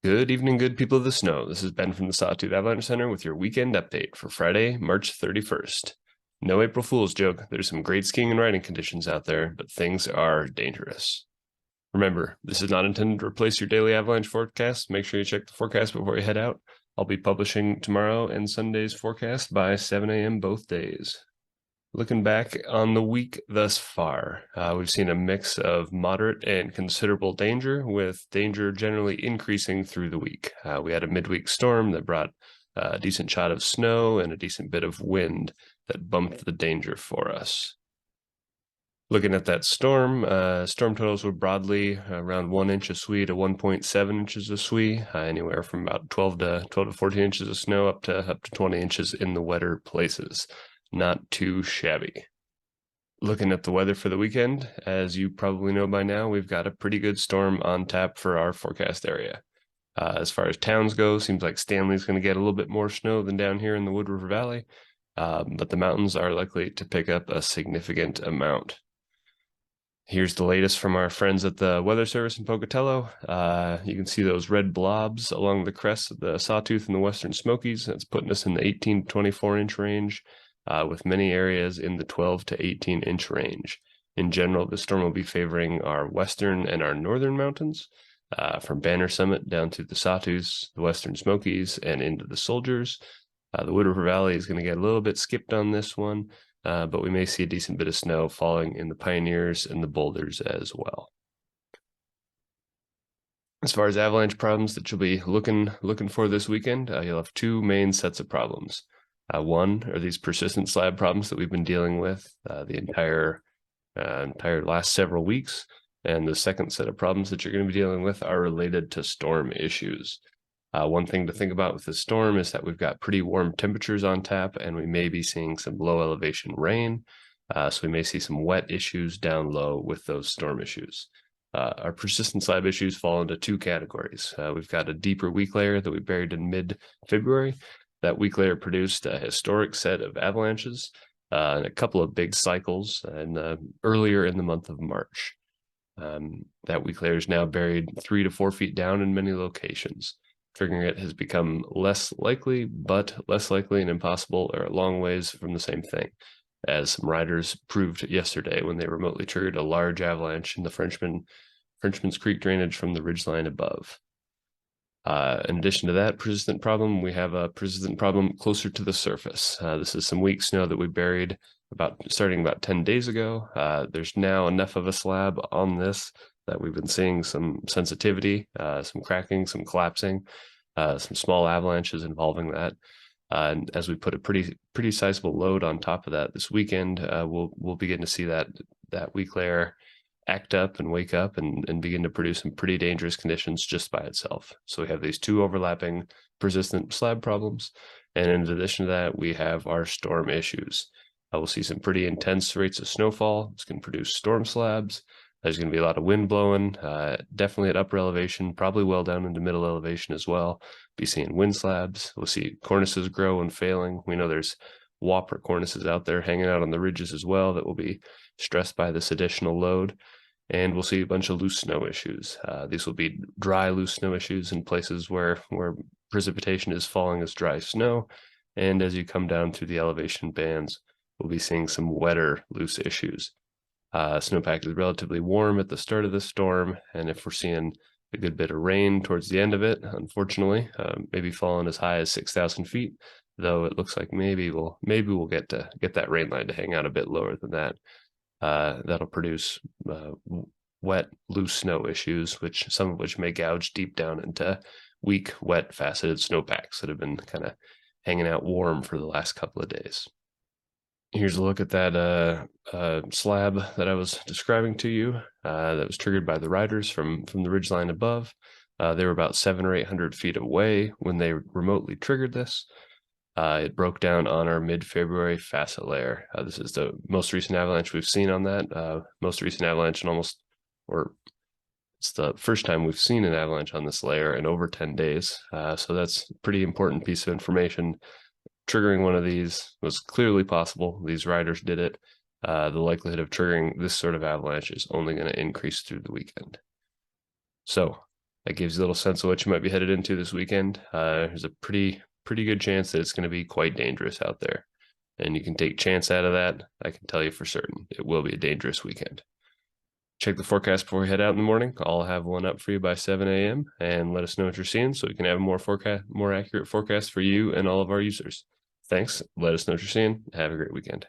Good evening, good people of the snow. This is Ben from the Sawtooth Avalanche Center with your weekend update for Friday, March 31st. No April Fool's joke. There's some great skiing and riding conditions out there, but things are dangerous. Remember, this is not intended to replace your daily avalanche forecast. Make sure you check the forecast before you head out. I'll be publishing tomorrow and Sunday's forecast by 7 a.m. both days. Looking back on the week thus far, we've seen a mix of moderate and considerable danger, with danger generally increasing through the week. We had a midweek storm that brought a decent shot of snow and a decent bit of wind that bumped the danger for us. Looking at that storm, storm totals were broadly around 1 inch of SWE to 1.7 inches of SWE, anywhere from about 12 to 14 inches of snow up to 20 inches in the wetter places. Not too shabby. Looking at the weather for the weekend, as you probably know by now, we've got a pretty good storm on tap for our forecast area. As far as towns go, seems like Stanley's going to get a little bit more snow than down here in the Wood River Valley, but the mountains are likely to pick up a significant amount. Here's the latest from our friends at the Weather Service in Pocatello. You can see those red blobs along the crest of the Sawtooth and the Western Smokies. That's putting us in the 18 to 24 inch range, with many areas in the 12 to 18 inch range. In general, the storm will be favoring our western and our northern mountains, from Banner Summit down to the Sawtooths, the Western Smokies, and into the Soldiers. The Wood River Valley is going to get a little bit skipped on this one, but we may see a decent bit of snow falling in the Pioneers and the Boulders as well. As far as avalanche problems that you'll be looking for this weekend, you'll have two main sets of problems. One are these persistent slab problems that we've been dealing with the entire last several weeks, and the second set of problems that you're going to be dealing with are related to storm issues. One thing to think about with the storm is that we've got pretty warm temperatures on tap, and we may be seeing some low elevation rain, so we may see some wet issues down low with those storm issues. Our persistent slab issues fall into two categories. We've got a deeper weak layer that we buried in mid-February. That weak layer produced a historic set of avalanches and a couple of big cycles earlier in the month of March. That weak layer is now buried 3 to 4 feet down in many locations. Triggering it has become less likely, but less likely and impossible are a long ways from the same thing, as some riders proved yesterday when they remotely triggered a large avalanche in the Frenchman's Creek drainage from the ridgeline above. In addition to that persistent problem, we have a persistent problem closer to the surface. This is some weak snow that we buried starting about 10 days ago. There's now enough of a slab on this that we've been seeing some sensitivity, some cracking, some collapsing, some small avalanches involving that. And as we put a pretty sizable load on top of that this weekend, we'll begin to see that weak layer act up and wake up and begin to produce some pretty dangerous conditions just by itself. So we have these two overlapping persistent slab problems, and in addition to that, we have our storm issues. We'll see some pretty intense rates of snowfall. It's going to produce storm slabs. There's going to be a lot of wind blowing, definitely at upper elevation, probably well down into middle elevation as well. Be seeing wind slabs. We'll see cornices grow and failing. We know there's whopper cornices out there hanging out on the ridges as well that will be stressed by this additional load. And we'll see a bunch of loose snow issues. These will be dry, loose snow issues in places where precipitation is falling as dry snow. And as you come down through the elevation bands, we'll be seeing some wetter, loose issues. Snowpack is relatively warm at the start of the storm, and if we're seeing a good bit of rain towards the end of it, unfortunately, maybe falling as high as 6,000 feet, though it looks like maybe we'll get that rain line to hang out a bit lower than that. That'll produce wet, loose snow issues, some of which may gouge deep down into weak, wet, faceted snowpacks that have been kind of hanging out warm for the last couple of days. Here's a look at that slab that I was describing to you that was triggered by the riders from the ridgeline above. They were about 700 or 800 feet away when they remotely triggered this. It broke down on our mid-February facet layer. This is the most recent avalanche we've seen on that. Most recent avalanche it's the first time we've seen an avalanche on this layer in over 10 days. So that's a pretty important piece of information. Triggering one of these was clearly possible. These riders did it. The likelihood of triggering this sort of avalanche is only going to increase through the weekend. So That gives you a little sense of what you might be headed into this weekend. There's a pretty good chance that it's going to be quite dangerous out there. And you can take chance out of that. I can tell you for certain it will be a dangerous weekend. Check the forecast before we head out in the morning. I'll have one up for you by 7 a.m. and let us know what you're seeing so we can have a more accurate forecast for you and all of our users. Thanks. Let us know what you're seeing. Have a great weekend.